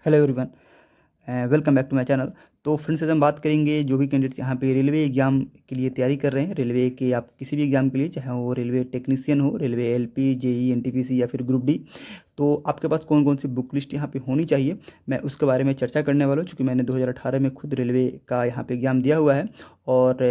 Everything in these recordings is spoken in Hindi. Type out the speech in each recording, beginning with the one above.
Hello everyone, welcome back to my channel. तो फ्रेंड्स, आज हम बात करेंगे जो भी कैंडिडेट्स यहाँ पे रेलवे एग्जाम के लिए तैयारी कर रहे हैं, रेलवे के आप किसी भी एग्जाम के लिए, चाहे वो रेलवे टेक्नीशियन हो, रेलवे एलपी, जेई, एनटीपीसी या फिर ग्रुप डी। तो आपके पास कौन कौन सी बुक लिस्ट यहाँ पे होनी चाहिए, मैं उसके बारे में चर्चा करने वाला हूँ, क्योंकि मैंने 2018 में खुद रेलवे का यहाँ पे एग्ज़ाम दिया हुआ है। और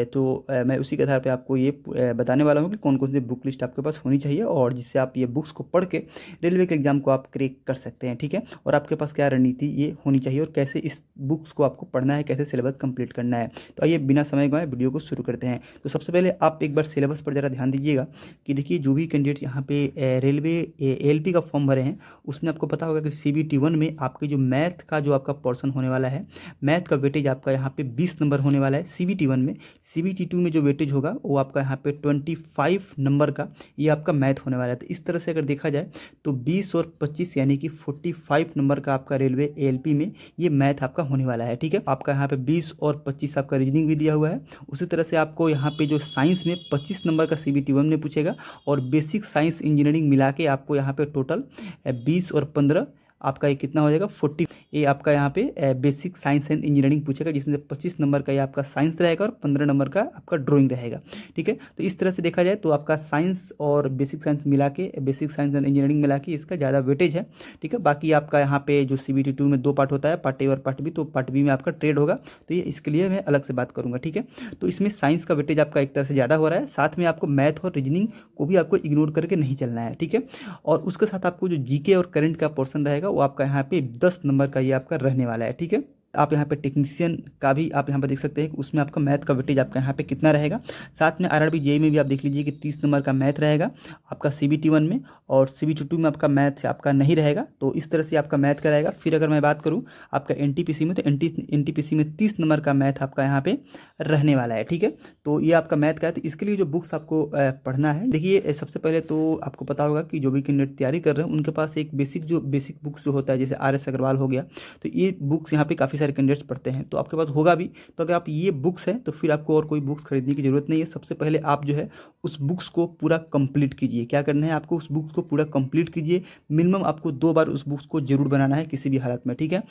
मैं उसी के आधार पे आपको ये बताने वाला हूँ कि कौन कौन सी बुक लिस्ट आपके पास होनी चाहिए, और जिससे आप ये बुक्स को पढ़ के रेलवे के एग्ज़ाम को आप क्रैक कर सकते हैं। ठीक है, और आपके पास क्या रणनीति ये होनी चाहिए और कैसे इस बुक्स को आपको पढ़ना है, कैसे सिलेबस कंप्लीट करना है। तो आइए बिना समय गंवाए वीडियो को शुरू करते हैं। तो सबसे पहले आप एक बार सिलेबस पर ज़रा ध्यान दीजिएगा कि देखिए, जो भी कैंडिडेट्स यहाँ पे रेलवे एलपी का फॉर्म भरे हैं, उसमें आपको पता होगा कि CBT 1 में आपके जो मैथ का जो आपका पोर्शन होने वाला है, मैथ का वेटेज आपका यहाँ पे 20 नंबर होने वाला है CBT 1 में। CBT 2 में जो वेटेज होगा वो आपका यहाँ पे 25 नंबर का ये आपका मैथ होने वाला है। तो इस तरह से अगर देखा जाए तो 20 और 25 यानी कि 45 नंबर का आपका रेलवे एएलपी में ये मैथ आपका होने वाला है। ठीक है, आपका यहाँ पे 20 और 25 आपका रीजनिंग भी दिया हुआ है। उसी तरह से आपको यहाँ पे जो साइंस में 25 नंबर का CBT 1 में पूछेगा, और बेसिक साइंस इंजीनियरिंग मिला के आपको यहाँ पे टोटल 20 और 15 आपका ये कितना हो जाएगा 40। ये आपका यहाँ पे बेसिक साइंस एंड इंजीनियरिंग पूछेगा, जिसमें 25 नंबर का ये आपका साइंस रहेगा और 15 नंबर का आपका ड्राइंग रहेगा। ठीक है, तो इस तरह से देखा जाए तो आपका साइंस और बेसिक साइंस मिला के, बेसिक साइंस एंड इंजीनियरिंग मिला के इसका ज़्यादा वेटेज है। ठीक है, बाकी आपका यहाँ पे जो CBT 2 में 2 पार्ट होता है, पार्ट ए और पार्ट बी, तो पार्ट बी में आपका ट्रेड होगा, तो ये इसके लिए मैं अलग से बात करूँगा। ठीक है, तो इसमें साइंस का वेटेज आपका एक तरह से ज़्यादा हो रहा है, साथ में आपको मैथ और रीजनिंग को भी आपको इग्नोर करके नहीं चलना है। ठीक है, और उसके साथ आपको जो जीके और करंट का पोर्शन रहेगा वो आपका यहाँ पे 10 नंबर का ये आपका रहने वाला है। ठीक है, आप यहाँ पे टेक्नीशियन का भी आप यहाँ पे देख सकते हैं कि उसमें आपका मैथ का वेटेज आपका यहाँ पे कितना रहेगा। साथ में आरआरबी जेई में भी आप देख लीजिए कि 30 नंबर का मैथ रहेगा आपका CBT 1 में, और CBT 2 में आपका मैथ आपका नहीं रहेगा। तो इस तरह से आपका मैथ का रहेगा। फिर अगर मैं बात करूँ आपका NTPC में, तो NTPC में 30 नंबर का मैथ आपका यहाँ पे रहने वाला है। ठीक है, तो ये आपका मैथ का है। तो इसके लिए जो बुक्स आपको पढ़ना है, देखिए सबसे पहले तो आपको पता होगा कि जो भी कैंडिडेट तैयारी कर रहे हैं उनके पास एक बेसिक बुक्स जो होता है, जैसे RS अग्रवाल हो गया, तो ये बुक्स यहाँ पे काफ़ी सारे कैंडिडेट्स पढ़ते हैं, तो आपके पास होगा भी। तो अगर आप ये बुक्स हैं तो फिर आपको और कोई बुक्स खरीदने की ज़रूरत नहीं है। सबसे पहले आप जो है उस बुक्स को पूरा कंप्लीट कीजिए। क्या करना है आपको, उस बुक्स को पूरा कंप्लीट कीजिए। मिनिमम आपको 2 बार उस बुक्स को जरूर बनाना है किसी भी हालत में। ठीक है,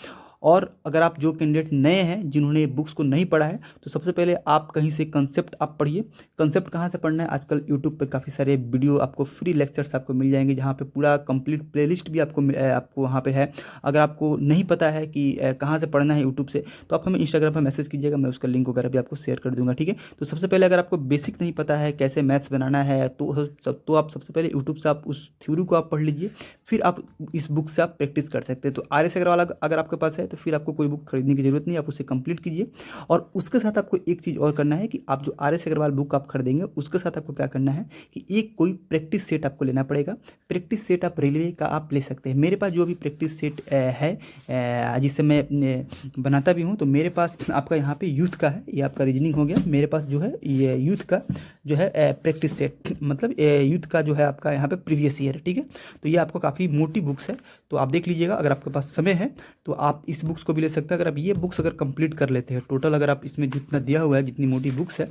और अगर आप जो कैंडिडेट नए हैं जिन्होंने बुक्स को नहीं पढ़ा है, तो सबसे पहले आप कहीं से कंसेप्ट आप पढ़िए। कंसेप्ट कहाँ से पढ़ना है, आजकल यूट्यूब पर काफ़ी सारे वीडियो आपको, फ्री लेक्चर्स आपको मिल जाएंगे, जहाँ पे पूरा कंप्लीट प्लेलिस्ट भी आपको वहाँ पे है। अगर आपको नहीं पता है कि कहाँ से पढ़ना है यूट्यूब से, तो आप हमें इंस्टाग्राम पर मैसेज कीजिएगा, मैं उसका लिंक वगैरह भी आपको शेयर कर दूंगा। ठीक है, तो सबसे पहले अगर आपको बेसिक नहीं पता है कैसे मैथ्स बनाना है, तो आप सबसे पहले यूट्यूब से आप उस थ्योरी को आप पढ़ लीजिए, फिर आप इस बुक से आप प्रैक्टिस कर सकते हैं। तो RS अग्रवाल अगर आपके पास है तो फिर आपको कोई बुक खरीदने की जरूरत नहीं, आप उसे कंप्लीट कीजिए। और उसके साथ आपको एक चीज़ और करना है कि आप जो RS अग्रवाल बुक आप खरीदेंगे, उसके साथ आपको क्या करना है कि एक कोई प्रैक्टिस सेट आपको लेना पड़ेगा। प्रैक्टिस सेट आप रेलवे का आप ले सकते हैं। मेरे पास जो भी प्रैक्टिस सेट है, जिससे मैं बनाता भी हूँ, तो मेरे पास आपका यहाँ पे यूथ का है, ये आपका रीजनिंग हो गया। मेरे पास जो है ये यूथ का जो है प्रैक्टिस सेट, मतलब यूथ का जो है आपका यहाँ पे प्रीवियस ईयर। ठीक है, तो ये आपको काफ़ी मोटी बुक्स है, तो आप देख लीजिएगा। अगर आपके पास समय है तो आप इस बुक्स को भी ले सकते हैं। अगर आप ये बुक्स अगर कंप्लीट कर लेते हैं, टोटल अगर आप इसमें जितना दिया हुआ है, जितनी मोटी बुक्स है,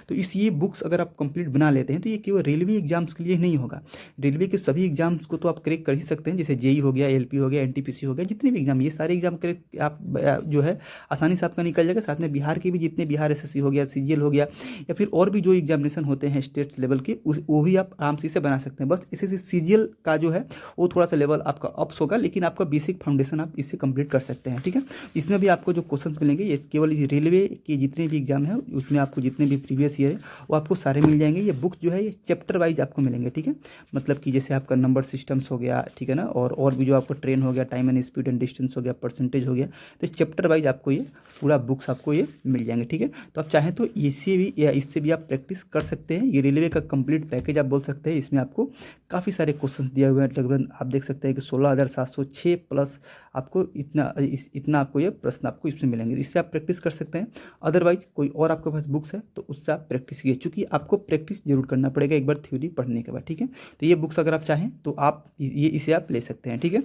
तो ये बुक्स अगर आप कंप्लीट बना लेते हैं, तो ये केवल रेलवे एग्जाम्स के लिए नहीं होगा, रेलवे के सभी एग्जाम्स को तो आप क्रैक कर ही सकते हैं। जैसे जेई हो गया, एलपी हो गया, एनटीपीसी हो गया, जितने भी एग्जाम, ये सारे एग्जाम क्रैक आप जो है आसानी से आपका निकल जाएगा। साथ में बिहार के भी जितने, बिहार एसएससी हो गया, सीजीएल हो गया, या फिर और भी जो एग्जामिनेशन होते हैं स्टेट लेवल के, वो भी आप आराम से इसे बना सकते हैं। बस इसे सीजीएल का जो है वो थोड़ा सा लेवल आपका अप्स होगा, लेकिन आपका बेसिक फाउंडेशन आप इससे कंप्लीट कर सकते हैं। ठीक है, इसमें भी आपको जो क्वेश्चंस मिलेंगे, ये केवल रेलवे के जितने भी एग्जाम है उसमें आपको जितने भी प्रीवियस ईयर है वो आपको सारे मिल जाएंगे। ये बुक जो है ये चैप्टर वाइज आपको मिलेंगे। ठीक है, मतलब कि जैसे आपका नंबर सिस्टम्स हो गया, ठीक है ना, और भी जो आपको ट्रेन हो गया, time and speed and distance हो गया, परसेंटेज हो गया, तो चैप्टर वाइज आपको ये पूरा बुक्स आपको ये मिल जाएंगे। ठीक है, तो आप चाहें तो इससे भी या इससे भी आप प्रैक्टिस कर सकते हैं। ये रेलवे का कंप्लीट पैकेज आप बोल सकते हैं। इसमें आपको काफ़ी सारे क्वेश्चंस दिए हुए हैं, लगभग आप देख सकते हैं कि 16,706 प्लस आपको इतना आपको ये प्रश्न आपको इसमें मिलेंगे। इससे आप प्रैक्टिस कर सकते हैं। अदरवाइज कोई और आपके पास बुक्स है तो उससे आप प्रैक्टिस कीजिए, क्योंकि आपको प्रैक्टिस जरूर करना पड़ेगा एक बार थ्योरी पढ़ने के बाद। ठीक है, तो ये बुक्स अगर आप चाहें तो आप इसे आप ले सकते हैं। ठीक है,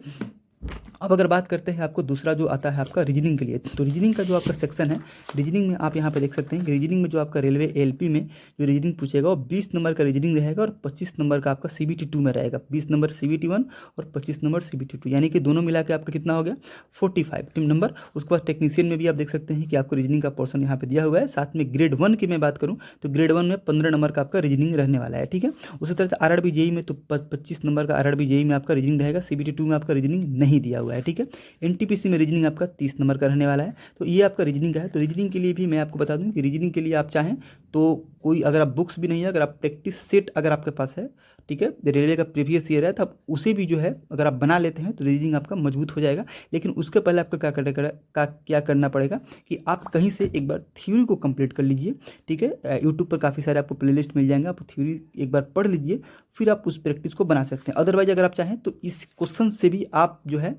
अब अगर बात करते हैं आपको दूसरा जो आता है आपका रीजनिंग के लिए, तो रीजनिंग का जो आपका सेक्शन है, रीजनिंग में आप यहाँ पे देख सकते हैं कि रीजनिंग में जो आपका रेलवे एलपी में जो रीजनिंग पूछेगा वो 20 नंबर का रीजनिंग रहेगा और 25 नंबर का आपका सीबीटी 2 में रहेगा। 20 नंबर सीबीटी 1 और 25 नंबर सीबीटी 2, यानी कि दोनों मिला के आपका कितना हो गया 45 नंबर। उसके बाद टेक्नीशियन में भी आप देख सकते हैं कि आपको रीजनिंग का पोर्सन यहाँ पे दिया हुआ है। साथ में ग्रेड 1 की मैं बात करूँ तो ग्रेड 1 में 15 नंबर का आपका रीजनिंग रहने वाला है, ठीक है। उसी तरह से आरआरबी जेई में तो 25 नंबर का आरआरबी जेई में आपका रीजनिंग रहेगा, सीबीटी 2 में आपका रीजनिंग नहीं दिया हुआ है, ठीक है। एनटीपीसी में रीजनिंग आपका 30 नंबर का रहने वाला है। तो ये आपका रीजनिंग का है। तो रीजनिंग के लिए भी मैं आपको बता दूं कि रीजनिंग के लिए आप चाहें तो कोई, अगर आप बुक्स भी नहीं है, अगर आप प्रैक्टिस सेट अगर आपके पास है, ठीक है, रेलवे का प्रीवियस ईयर है, तो आप उसे भी जो है अगर आप बना लेते हैं तो रीजनिंग आपका मजबूत हो जाएगा। लेकिन उसके पहले आपको क्या करना पड़ेगा कि आप कहीं से एक बार थ्योरी को कंप्लीट कर लीजिए, ठीक है। यूट्यूब पर काफ़ी सारे आपको प्लेलिस्ट मिल जाएंगे, आप थ्योरी एक बार पढ़ लीजिए, फिर आप उस प्रैक्टिस को बना सकते हैं। अदरवाइज अगर आप चाहें तो इस क्वेश्चन से भी आप जो है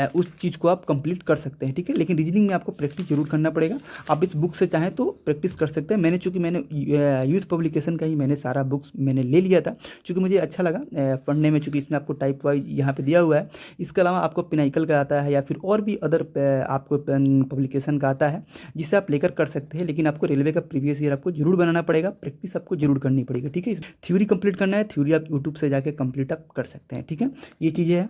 उस चीज़ को आप कंप्लीट कर सकते हैं, ठीक है। लेकिन रीजनिंग में आपको प्रैक्टिस जरूर करना पड़ेगा। आप इस बुक से चाहें तो प्रैक्टिस कर सकते हैं। मैंने चूंकि मैंने यूथ पब्लिकेशन का ही मैंने सारा बुक्स मैंने ले लिया था, चूँकि मुझे अच्छा लगा पढ़ने में, चूँकि इसमें आपको टाइप वाइज यहाँ पे दिया हुआ है। इसके अलावा आपको पिनाइकल का आता है या फिर और भी अदर आपको पब्लिकेशन का आता है जिसे आप लेकर कर सकते हैं। लेकिन आपको रेलवे का प्रीवियस ईयर आपको जरूर बनाना पड़ेगा, प्रैक्टिस आपको जरूर करनी पड़ेगी, ठीक है। थ्योरी कंप्लीट करना है, थ्योरी आप यूट्यूब से जाके कंप्लीट आप कर सकते हैं, ठीक है। ये चीज़ें हैं।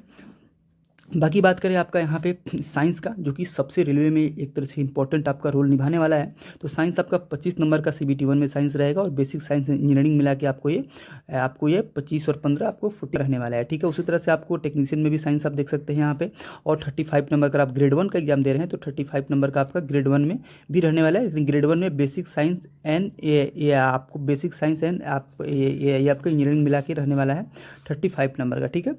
बाकी बात करें आपका यहाँ पे साइंस का, जो कि सबसे रेलवे में एक तरह से इंपॉर्टेंट आपका रोल निभाने वाला है। तो साइंस आपका 25 नंबर का सीबीटी 1 में साइंस रहेगा और बेसिक साइंस इंजीनियरिंग मिला के आपको ये 25 और 15 आपको 40 रहने वाला है, ठीक है। उसी तरह से आपको टेक्नीशियन में भी साइंस आप देख सकते हैं यहाँ पे। और 35 नंबर का आप ग्रेड 1 का एग्जाम दे रहे हैं तो 35 नंबर का आपका ग्रेड 1 में भी रहने वाला है। लेकिन ग्रेड 1 में बेसिक साइंस एंड ये आपको बेसिक साइंस एंड आप ये आपको इंजीनियरिंग मिला के रहने वाला है 35 नंबर का, ठीक है।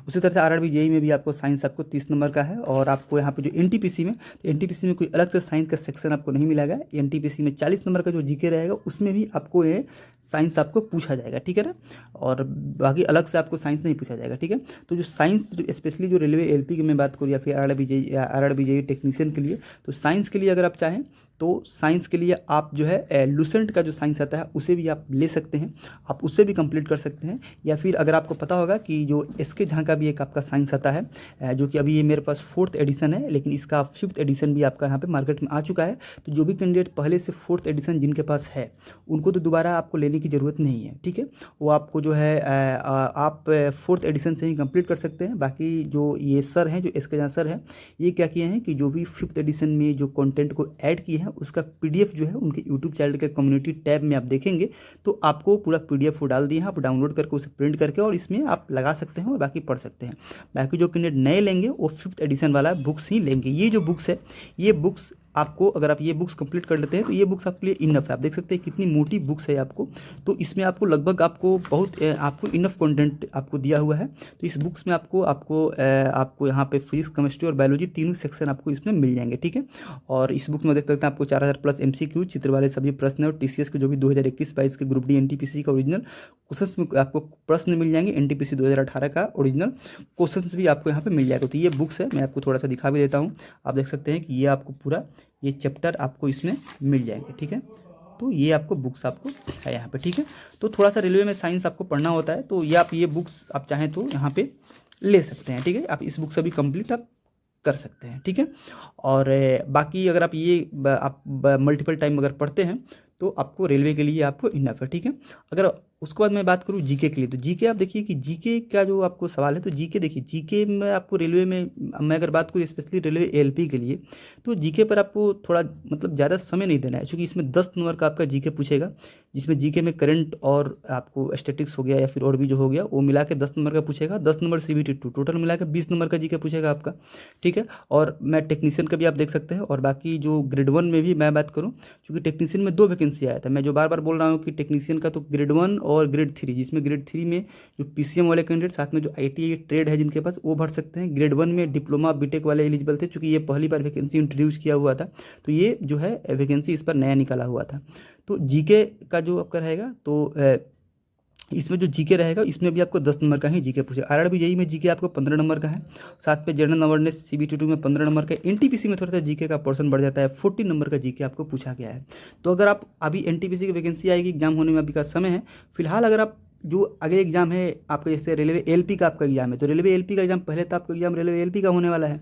उसी तरह से आरआरबी जेई में भी आपको साइंस आपको 30 नंबर का है। और आपको यहाँ पे जो एनटीपीसी में, तो एनटीपीसी में कोई अलग से साइंस का सेक्शन आपको नहीं मिलेगा। एनटीपीसी में 40 नंबर का जो जीके रहेगा उसमें भी आपको ये साइंस आपको पूछा जाएगा, ठीक है ना। और बाकी अलग से आपको साइंस नहीं पूछा जाएगा, ठीक है। तो जो साइंस स्पेशली जो रेलवे एलपी की मैं बात करूँ या फिर आरआरबी जेई टेक्नीशियन के लिए, तो साइंस के लिए अगर आप चाहें तो साइंस के लिए आप जो है लूसेंट का जो साइंस आता है उसे भी आप ले सकते हैं, आप उससे भी कंप्लीट कर सकते हैं। या फिर अगर आपको पता होगा कि जो एसके झा का भी एक आपका साइंस आता है, जो कि अभी ये मेरे पास 4th एडिशन है, लेकिन इसका 5th एडिशन भी आपका यहाँ पे मार्केट में आ चुका है। तो जो भी कैंडिडेट पहले से 4th एडिशन जिनके पास है उनको तो दोबारा आपको लेने की ज़रूरत नहीं है, ठीक है। वो आपको जो है आप 4th एडिशन से ही कंप्लीट कर सकते हैं। बाकी जो ये सर हैं, जो एसके झा सर हैं, ये क्या किए हैं कि जो भी 5th एडिशन में जो कंटेंट को ऐड किए हैं उसका पीडीएफ जो है उनके यूट्यूब चैनल के कम्युनिटी टैब में आप देखेंगे तो आपको पूरा पीडीएफ को डाल दिए हैं। आप डाउनलोड करके उसे प्रिंट करके और इसमें आप लगा सकते हैं और बाकी पढ़ सकते हैं। बाकी जो कैंडिडेट नए लेंगे वो 5th एडिशन वाला बुक्स ही लेंगे। ये जो बुक्स है, ये बुक्स आपको, अगर आप ये बुक्स कंप्लीट कर लेते हैं तो ये बुक्स आपके लिए इनफ है। आप देख सकते हैं कितनी मोटी बुक्स है आपको। तो इसमें आपको लगभग आपको इनफ कंटेंट आपको दिया हुआ है। तो इस बुक्स में आपको यहाँ पे फिजिक्स, केमिस्ट्री और बायोलॉजी तीनों सेक्शन आपको इसमें मिल जाएंगे, ठीक है। और इस बुक में देख सकते हैं आपको 4000 प्लस एमसीक्यू, चित्र वाले सभी प्रश्न और टीसीएस के जो भी 2021-22 के ग्रुप डी एनटीपीसी का ओरिजिनल क्वेश्चन में आपको प्रश्न मिल जाएंगे। एनटीपीसी 2018 का ओरिजिनल क्वेश्चन भी आपको यहाँ पे मिल जाएगा। तो ये बुक्स है, मैं आपको थोड़ा सा दिखा भी देता हूँ। आप देख सकते हैं कि ये आपको पूरा ये चैप्टर आपको इसमें मिल जाएंगे, ठीक है। तो ये आपको बुक्स आपको है यहाँ पे, ठीक है। तो थोड़ा सा रेलवे में साइंस आपको पढ़ना होता है तो ये बुक्स आप चाहें तो यहाँ पे ले सकते हैं, ठीक है। आप इस बुक से भी कंप्लीट आप कर सकते हैं, ठीक है। और बाकी अगर आप मल्टीपल टाइम अगर पढ़ते हैं तो आपको रेलवे के लिए आपको इनफ है, ठीक है। अगर उसके बाद मैं बात करूँ जीके के लिए, तो जीके आप देखिए कि जीके का जो आपको सवाल है, तो जीके देखिए, जीके में आपको रेलवे में मैं अगर बात करूँ स्पेशली रेलवे एलपी के लिए, तो जीके पर आपको थोड़ा मतलब ज़्यादा समय नहीं देना है, क्योंकि इसमें 10 नंबर का आपका जीके पूछेगा, जिसमें जीके में करंट और आपको स्टैटिक्स हो गया या फिर और भी जो हो गया वो मिला के 10 नंबर का पूछेगा। 10 नंबर सीबीटी 2 टोटल मिला के 20 नंबर का जीके पूछेगा आपका, ठीक है। और मैं टेक्नीशियन का भी आप देख सकते हैं। और बाकी जो ग्रेड 1 में भी मैं बात करूँ, क्योंकि टेक्नीशियन में 2 वैकेंसी आया था, मैं जो बार बार बोल रहा हूँ कि टेक्नीशियन का तो ग्रेड 1 और ग्रेड 3, जिसमें ग्रेड 3 में जो पीसीएम वाले कैंडिडेट, साथ में जो आईटीआई ट्रेड है जिनके पास, वो भर सकते हैं। ग्रेड 1 में डिप्लोमा बीटेक वाले एलिजिबल थे, चूँकि ये पहली बार वैकेंसी इंट्रोड्यूस किया हुआ था, तो ये जो है वैकेंसी इस पर नया निकाला हुआ था। तो जीके का जो आपका रहेगा, तो इसमें जो जीके रहेगा इसमें भी आपको 10 नंबर का ही जीके पूछेगा। आरआरबी जेई में जीके आपको 15 नंबर का है, साथ में जनरल अवेयरनेस सीबीटी 2 में 15 नंबर का। एनटीपीसी में थोड़ा सा जीके का पोर्शन बढ़ जाता है, 14 नंबर का जीके आपको पूछा गया है। तो अगर आप अभी एनटीपीसी की वैकेंसी आएगी, एग्जाम होने में अभी का समय है, फिलहाल अगर आप जो अगले एग्जाम है आपका, जैसे रेलवे एलपी का आपका एग्जाम है, तो रेलवे एलपी का एग्जाम पहले तो आपका एग्जाम रेलवे एलपी का होने वाला है,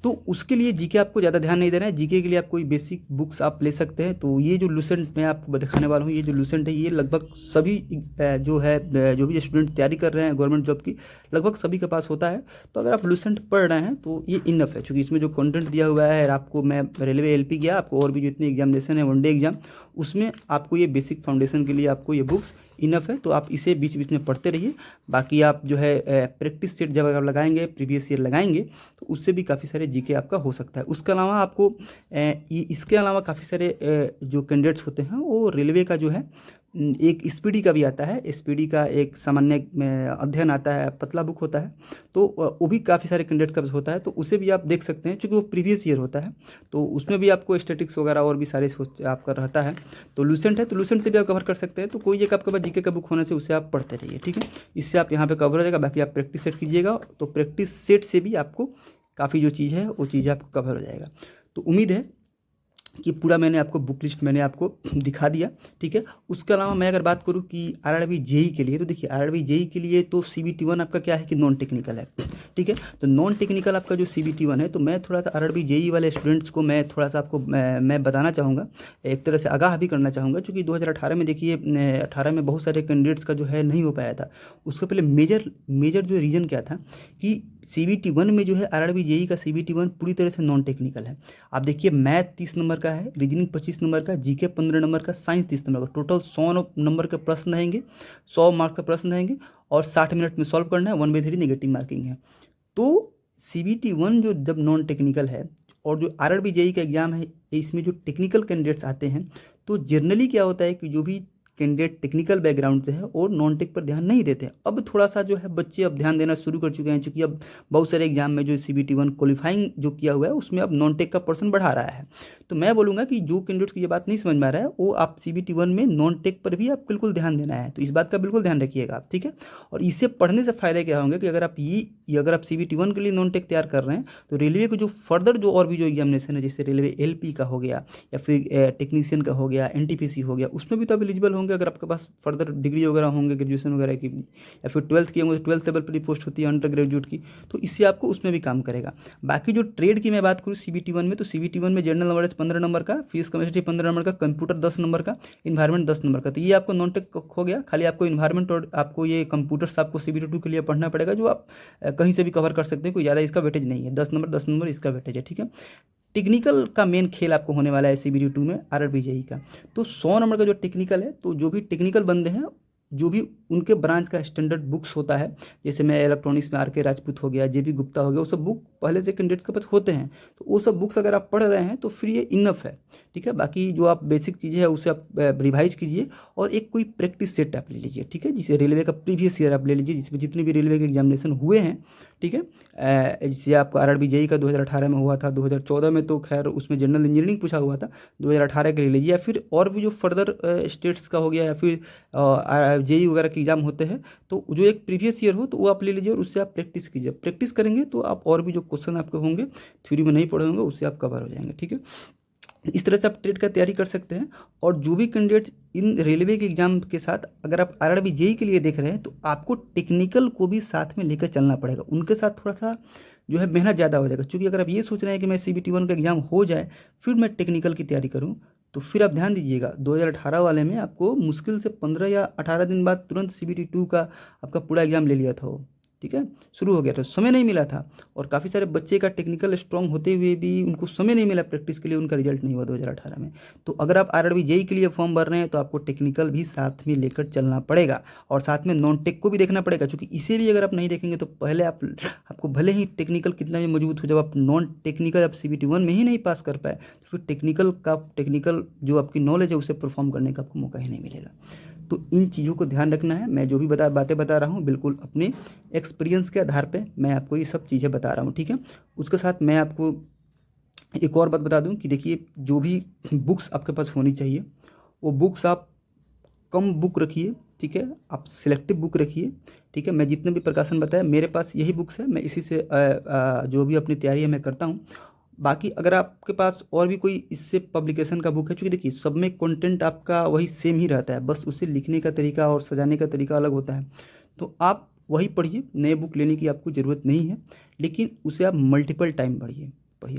तो उसके लिए जीके आपको ज़्यादा ध्यान नहीं देना है। जीके के लिए आप कोई बेसिक बुक्स आप ले सकते हैं। तो ये जो लूसेंट मैं आपको दिखाने वाला हूँ, ये जो लूसेंट है, ये लगभग सभी जो है जो भी स्टूडेंट तैयारी कर रहे हैं गवर्नमेंट जॉब की, लगभग सभी के पास होता है। तो अगर आप लूसेंट पढ़ रहे हैं तो ये इनफ है, क्योंकि इसमें जो कंटेंट दिया हुआ है, आपको मैं रेलवे एलपी गया, आपको और भी जो इतने एग्जामिनेशन है वनडे एग्जाम, उसमें आपको ये बेसिक फाउंडेशन के लिए आपको ये बुक्स इनफ है। तो आप इसे बीच बीच में पढ़ते रहिए। बाकी आप जो है प्रैक्टिस सेट जब आप लगाएंगे, प्रीवियस ईयर लगाएंगे, तो उससे भी काफ़ी सारे जीके आपका हो सकता है। उसके अलावा आपको इसके अलावा काफ़ी सारे जो कैंडिडेट्स होते हैं वो रेलवे का जो है एक स्पीडी का भी आता है, स्पीडी का एक सामान्य अध्ययन आता है, पतला बुक होता है, तो वो भी काफ़ी सारे कैंडिडेट्स का होता है, तो उसे भी आप देख सकते हैं, क्योंकि वो प्रीवियस ईयर होता है। तो उसमें भी आपको स्टैटिक्स वगैरह और भी सारे आपका रहता है। तो लूसेंट है, तो लूसेंट से भी आप कवर कर सकते हैं। तो कोई एक आपके पास जीके का बुक होने से उसे आप पढ़ते रहिए, ठीक है। इससे आप यहाँ पे कवर हो जाएगा। बाकी आप प्रैक्टिस सेट कीजिएगा, तो प्रैक्टिस सेट से भी आपको काफ़ी जो चीज़ है वो चीज़ आपको कवर हो जाएगा। तो उम्मीद है कि पूरा मैंने आपको बुक लिस्ट मैंने आपको दिखा दिया, ठीक है। उसके अलावा मैं अगर बात करूँ कि आरआरबी जेई के लिए, तो देखिए आरआरबी जेई के लिए तो सीबीटी 1 आपका क्या है कि नॉन टेक्निकल है, ठीक है। तो नॉन टेक्निकल आपका जो सीबीटी 1 है, तो मैं थोड़ा सा आरआरबी जेई वाले स्टूडेंट्स को मैं थोड़ा सा आपको मैं बताना चाहूँगा, एक तरह से आगाह भी करना चाहूँगा, क्योंकि 2018 में देखिए 18 में बहुत सारे कैंडिडेट्स का जो है नहीं हो पाया था। उसके पहले मेजर जो रीज़न क्या था कि सीबीटी 1 में जो है आरआरबी जेई का सीबीटी 1 पूरी तरह से नॉन टेक्निकल है। आप देखिए मैथ 30 नंबर का है, रीजनिंग 25 नंबर का, जीके 15 नंबर का, साइंस 30 नंबर का, टोटल 100 नंबर के प्रश्न रहेंगे, 100 मार्क्स का प्रश्न रहेंगे, और 60 मिनट में सॉल्व करना है, 1/3 नेगेटिव मार्किंग है। तो सीबीटी 1 जो जब नॉन टेक्निकल है, और जो आरआरबी जेई का एग्जाम है, इसमें जो टेक्निकल कैंडिडेट्स आते हैं, तो जनरली क्या होता है कि जो भी कैंडिडेट टेक्निकल बैकग्राउंड से है और नॉन टेक पर ध्यान नहीं देते हैं। अब थोड़ा सा जो है बच्चे अब ध्यान देना शुरू कर चुके हैं, क्योंकि अब बहुत सारे एग्जाम में जो सीबीटी 1 क्वालिफाइंग जो किया हुआ है, उसमें अब नॉन टेक का पर्सन बढ़ा रहा है। तो मैं बोलूँगा कि जो कैंडिडेट को ये बात नहीं समझ में आ रहा है, वो आप सीबीटी 1 में नॉन टेक पर भी आप बिल्कुल ध्यान देना है। तो इस बात का बिल्कुल ध्यान रखिएगा आप, ठीक है। और इससे पढ़ने से फ़ायदे क्या होंगे कि अगर आप अगर आप सीबीटी 1 के लिए नॉन टेक तैयार कर रहे हैं, तो रेलवे को जो फर्दर जो और भी जो एग्जामिनेशन है, जैसे रेलवे एलपी का हो गया, या फिर टेक्नीशियन का हो गया, एनटीपीसी हो गया, उसमें भी तो आप एलिजिबल होंगे अगर आपके पास फर्दर डिग्री वगैरह होंगे, ग्रेजुएशन वगैरह की, या फिर 12th की होंगे, 12th लेवल पर ही पोस्ट होती है अंडर ग्रेजुएट की, तो इससे आपको उसमें भी काम करेगा। बाकी जो ट्रेड की मैं बात करूँ सीबीटी 1 में, तो सीबीटी 1 में जनरल नॉलेज 15 नंबर का, फिजिक्स केमिस्ट्री 15 नंबर का, कंप्यूटर 10 नंबर का, इन्वायरमेंट 10 नंबर का। तो ये आपको नॉन टेक हो गया। खाली आपको इन्वायरमेंट और आपको ये कंप्यूटर्स आपको सीबीटी 2 के लिए पढ़ना पड़ेगा, जो आप कहीं से भी कवर कर सकते हैं, कोई ज़्यादा इसका वेटेज नहीं है, 10 नंबर इसका वेटेज है, ठीक है। टेक्निकल का मेन खेल आपको होने वाला है सीबीटी 2 में आरआरबी जेई का। तो 100 नंबर का जो टेक्निकल है, तो जो भी टेक्निकल बंदे हैं, जो भी उनके ब्रांच का स्टैंडर्ड बुक्स होता है, जैसे मैं इलेक्ट्रॉनिक्स में आर के राजपूत हो गया, जेबी गुप्ता हो गया, वो सब बुक पहले से कैंडिडेट्स के पास होते हैं। तो वो सब बुक्स अगर आप पढ़ रहे हैं तो फिर ये इनफ है, ठीक है। बाकी जो आप बेसिक चीज़ें हैं उसे आप रिवाइज कीजिए, और एक कोई प्रैक्टिस सेट आप ले लीजिए, ठीक है। जिसे रेलवे का प्रीवियस ईयर आप ले लीजिए, जिसमें जितने भी रेलवे के एग्जामिनेशन हुए हैं, ठीक है। जैसे आपका आरआरबी जेई का 2018 में हुआ था, 2014 में तो खैर उसमें जनरल इंजीनियरिंग पूछा हुआ था, 2018 के ले लीजिए, या फिर और भी जो फर्दर स्टेट्स का हो गया, या फिर जेई वगैरह के एग्जाम होते हैं, तो जो एक प्रीवियस ईयर हो तो वो आप ले लीजिए, और उससे आप प्रैक्टिस कीजिए। प्रैक्टिस करेंगे तो आप और भी जो क्वेश्चन आपके होंगे थ्योरी में नहीं पढ़े होंगे, उससे आप कवर हो जाएंगे, ठीक है। इस तरह से आप ट्रेड का तैयारी कर सकते हैं। और जो भी कैंडिडेट्स इन रेलवे के एग्जाम के साथ अगर आप आरआरबी जेई के लिए देख रहे हैं, तो आपको टेक्निकल को भी साथ में लेकर चलना पड़ेगा। उनके साथ थोड़ा सा जो है मेहनत ज़्यादा हो जाएगा, क्योंकि अगर आप ये सोच रहे हैं कि मैं सीबीटी 1 का एग्जाम हो जाए फिर मैं टेक्निकल की तैयारी करूँ, तो फिर आप ध्यान दीजिएगा 2018 वाले में आपको मुश्किल से 15 या 18 दिन बाद तुरंत सीबीटी 2 का आपका पूरा एग्जाम ले लिया था वो, ठीक है, शुरू हो गया था, समय नहीं मिला था। और काफ़ी सारे बच्चे का टेक्निकल स्ट्रांग होते हुए भी उनको समय नहीं मिला प्रैक्टिस के लिए, उनका रिजल्ट नहीं हुआ 2018 में। तो अगर आप आरआरबी जेई के लिए फॉर्म भर रहे हैं, तो आपको टेक्निकल भी साथ में लेकर चलना पड़ेगा, और साथ में नॉन टेक को भी देखना पड़ेगा, क्योंकि इसे भी अगर आप नहीं देखेंगे तो पहले आपको भले ही टेक्निकल कितना भी मजबूत हो, जब आप नॉन टेक्निकल आप सीबीटी 1 में ही नहीं पास कर पाए, तो फिर टेक्निकल जो आपकी नॉलेज है उसे परफॉर्म करने का आपको मौका ही नहीं मिलेगा। तो इन चीज़ों को ध्यान रखना है। मैं जो भी बातें बता रहा हूँ बिल्कुल अपने एक्सपीरियंस के आधार पे मैं आपको ये सब चीज़ें बता रहा हूँ, ठीक है। उसके साथ मैं आपको एक और बात बता दूँ कि देखिए जो भी बुक्स आपके पास होनी चाहिए, वो बुक्स आप कम बुक रखिए, ठीक है। आप सिलेक्टिव बुक रखिए, ठीक है। मैं जितने भी प्रकाशन बताया मेरे पास यही बुक्स है, मैं इसी से जो भी अपनी तैयारी है मैं करता हूँ। बाकी अगर आपके पास और भी कोई इससे पब्लिकेशन का बुक है, चूँकि देखिए सब में कंटेंट आपका वही सेम ही रहता है, बस उसे लिखने का तरीका और सजाने का तरीका अलग होता है। तो आप वही पढ़िए, नए बुक लेने की आपको ज़रूरत नहीं है, लेकिन उसे आप मल्टीपल टाइम पढ़िए,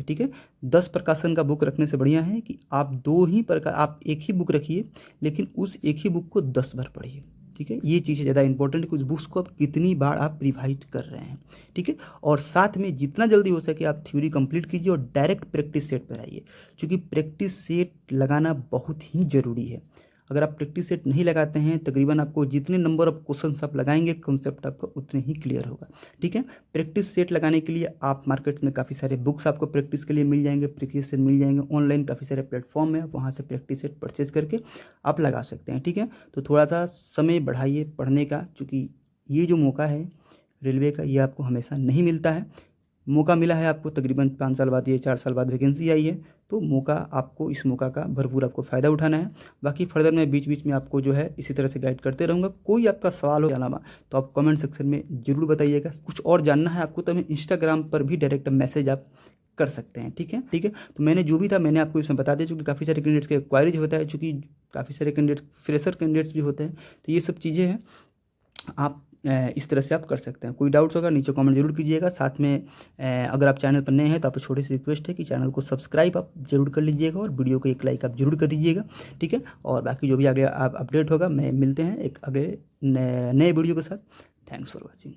ठीक है? 10 प्रकाशन का बुक रखने से बढ़िया है कि आप एक ही बुक रखिए, लेकिन उस एक ही बुक को 10 बार पढ़िए, ठीक है? ये चीज़ें ज़्यादा इंपॉर्टेंट है कि उस बुक्स को आप कितनी बार आप रिवाइज़ कर रहे हैं, ठीक है? और साथ में जितना जल्दी हो सके आप थ्योरी कंप्लीट कीजिए और डायरेक्ट प्रैक्टिस सेट पर आइए, क्योंकि प्रैक्टिस सेट लगाना बहुत ही ज़रूरी है। अगर आप प्रैक्टिस सेट नहीं लगाते हैं, तकरीबन आपको जितने नंबर ऑफ क्वेश्चंस आप लगाएंगे, कॉन्सेप्ट आपका उतने ही क्लियर होगा, ठीक है? प्रैक्टिस सेट लगाने के लिए आप मार्केट में काफ़ी सारे बुक्स आपको प्रैक्टिस के लिए मिल जाएंगे, प्रीवियस सेट मिल जाएंगे, ऑनलाइन काफ़ी सारे प्लेटफॉर्म है, आप वहाँ से प्रैक्टिस सेट परचेज करके आप लगा सकते हैं, ठीक है? तो थोड़ा सा समय बढ़ाइए पढ़ने का, चूँकि ये जो मौका है रेलवे का, ये आपको हमेशा नहीं मिलता है। मौका मिला है आपको तकरीबन 5 साल बाद या 4 साल बाद वैकेंसी आई है, तो इस मौका का भरपूर आपको फ़ायदा उठाना है। बाकी फर्दर मैं बीच-बीच में आपको जो है इसी तरह से गाइड करते रहूँगा। कोई आपका सवाल हो अलावा तो आप कमेंट सेक्शन में ज़रूर बताइएगा। कुछ और जानना है आपको तो हमें इंस्टाग्राम पर भी डायरेक्ट मैसेज आप कर सकते हैं, ठीक है? ठीक है? तो मैंने जो भी था मैंने आपको इसमें बता दिया, चूँकि काफ़ी सारे कैंडिडेट्स के क्वारीज होता है, चूँकि काफ़ी सारे कैंडिडेट फ्रेशर कैंडिडेट्स भी होते हैं, तो ये सब चीज़ें हैं। आप इस तरह से आप कर सकते हैं। कोई डाउट्स होगा नीचे कमेंट ज़रूर कीजिएगा। साथ में अगर आप चैनल पर नए हैं तो आपको छोटी सी रिक्वेस्ट है कि चैनल को सब्सक्राइब आप ज़रूर कर लीजिएगा और वीडियो को एक लाइक आप ज़रूर कर दीजिएगा, ठीक है? और बाकी जो भी आगे आप अपडेट होगा, मैं मिलते हैं एक अगले नए वीडियो के साथ। Thanks for watching.